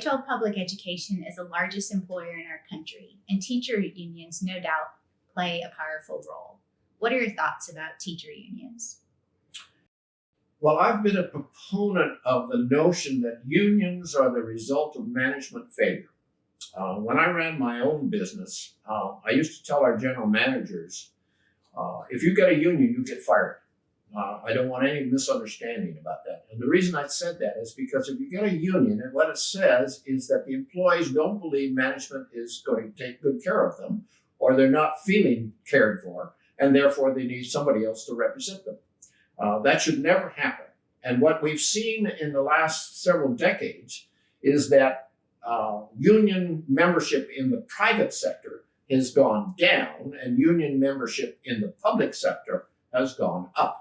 K-12 public education is the largest employer in our country, and teacher unions no doubt play a powerful role. What are your thoughts about teacher unions? Well, I've been a proponent of the notion that unions are the result of management failure. When I ran my own business, I used to tell our general managers, if you get a union, you get fired. I don't want any misunderstanding about that. And the reason I said that is because if you get a union, and what it says is that the employees don't believe management is going to take good care of them, or they're not feeling cared for, and therefore they need somebody else to represent them. That should never happen. And what we've seen in the last several decades is that union membership in the private sector has gone down and union membership in the public sector has gone up.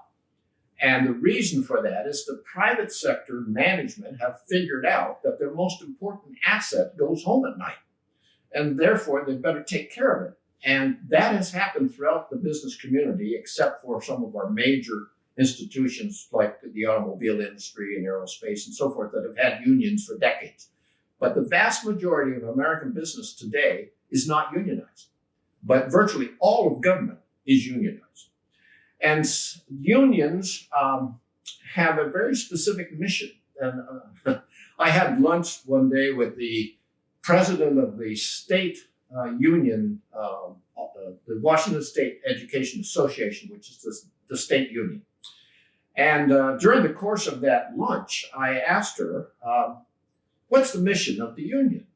And the reason for that is the private sector management have figured out that their most important asset goes home at night. And therefore, they better take care of it. And that has happened throughout the business community, except for some of our major institutions like the automobile industry and aerospace and so forth that have had unions for decades. But the vast majority of American business today is not unionized. But virtually all of government is unionized. And unions have a very specific mission. And I had lunch one day with the president of the state union, the Washington State Education Association, which is the state union. And during the course of that lunch, I asked her, what's the mission of the union?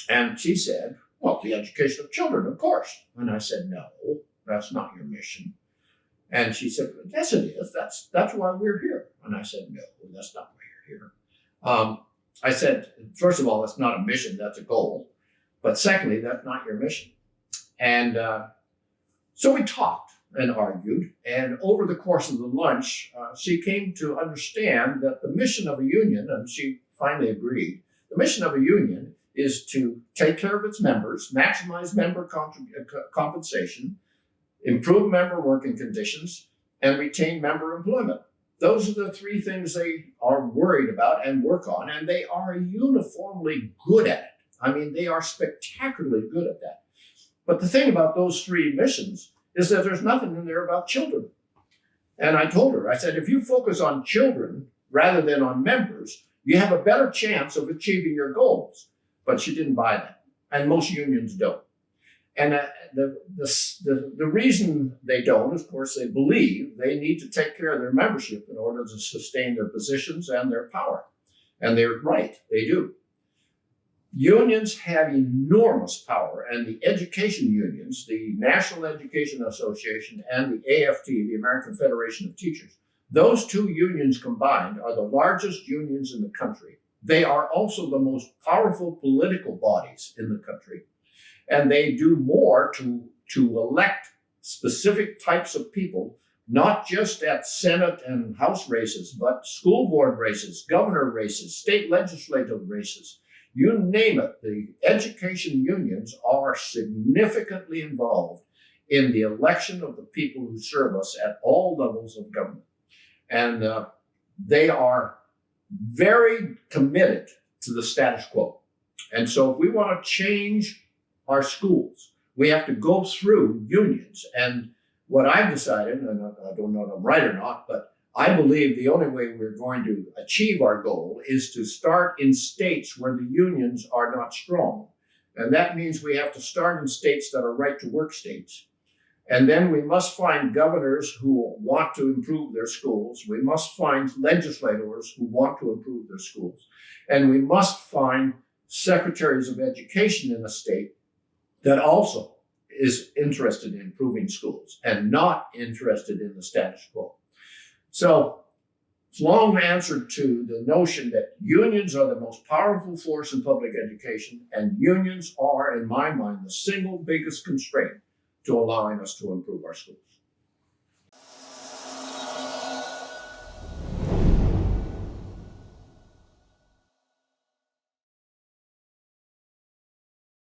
And she said, well, the education of children, of course. And I said, no, that's not your mission. And she said, yes, it is. That's why we're here. And I said, no, that's not why you're here. I said, first of all, that's not a mission, that's a goal. But secondly, that's not your mission. And so we talked and argued. And over the course of the lunch, she came to understand that the mission of a union, and she finally agreed, the mission of a union is to take care of its members, maximize member compensation, improve member working conditions, and retain member employment. Those are the three things they are worried about and work on, and they are uniformly good at it. I mean, they are spectacularly good at that. But the thing about those three missions is that there's nothing in there about children. And I told her, I said, if you focus on children rather than on members, you have a better chance of achieving your goals. But she didn't buy that, and most unions don't. And the reason they don't, of course, they believe they need to take care of their membership in order to sustain their positions and their power. And they're right, they do. Unions have enormous power, and the education unions, the National Education Association and the AFT, the American Federation of Teachers, those two unions combined are the largest unions in the country. They are also the most powerful political bodies in the country. And they do more to elect specific types of people, not just at Senate and House races, but school board races, governor races, state legislative races. You name it, the education unions are significantly involved in the election of the people who serve us at all levels of government. And they are very committed to the status quo. And so if we want to change our schools, we have to go through unions. And what I've decided, and I don't know if I'm right or not, but I believe the only way we're going to achieve our goal is to start in states where the unions are not strong. And that means we have to start in states that are right to work states. And then we must find governors who want to improve their schools. We must find legislators who want to improve their schools. And we must find secretaries of education in a state that also is interested in improving schools and not interested in the status quo. So, it's a long answer to the notion that unions are the most powerful force in public education, and unions are, in my mind, the single biggest constraint to allowing us to improve our schools.